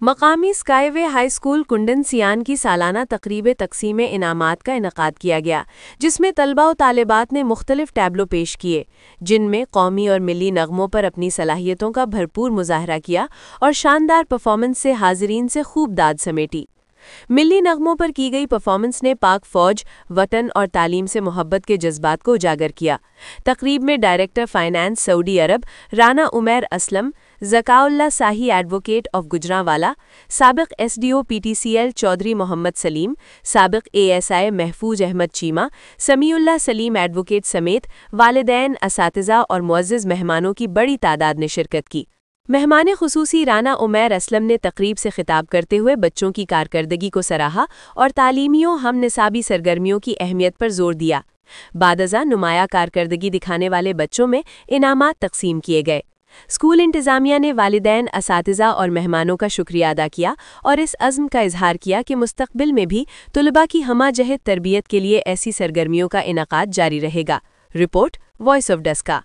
مقامی اسکائی وے high school Kundin سیان کی سالانہ تقریب تقسیم انعامات کا انعقاد کیا گیا، جس میں طلباء و طالبات نے مختلف ٹیبلو پیش کیے، جن میں قومی اور ملی نغموں پر اپنی صلاحیتوں کا بھرپور مظاہرہ کیا اور شاندار پرفارمنس سے حاضرین سے خوب داد سمیٹی۔ ملی نغموں پر کی گئی پرفارمنس نے پاک فوج، وطن اور تعلیم سے محبت کے جذبات کو اجاگر کیا۔ تقریب میں director finance Saudi Arab Rana Umair Aslam, Zakaullah Sahi advocate of Gujranwala, سابق S D O P T C L Chaudhry Muhammad Saleem, سابق A S I Mahfooz Ahmad Cheema, Samiullah Saleem advocate سمیت والدین، اساتذہ اور معزز مہمانوں کی بڑی تعداد نے شرکت کی۔ مہمان خصوصی رانا عمیر اسلم نے تقریب سے خطاب کرتے ہوئے بچوں کی کارکردگی کو سراہا اور تعلیمی و ہم نصابی سرگرمیوں کی اہمیت پر زور دیا۔ بعد ازاں نمایاں کارکردگی دکھانے والے بچوں میں انعامات تقسیم کیے گئے۔ اسکول انتظامیہ نے والدین، اساتذہ اور مہمانوں کا شکریہ ادا کیا اور اس عزم کا اظہار کیا کہ مستقبل میں بھی طلباء کی ہمہ جہت تربیت کے لیے ایسی سرگرمیوں کا انعقاد جاری رہے گا۔ Report voice of Daska.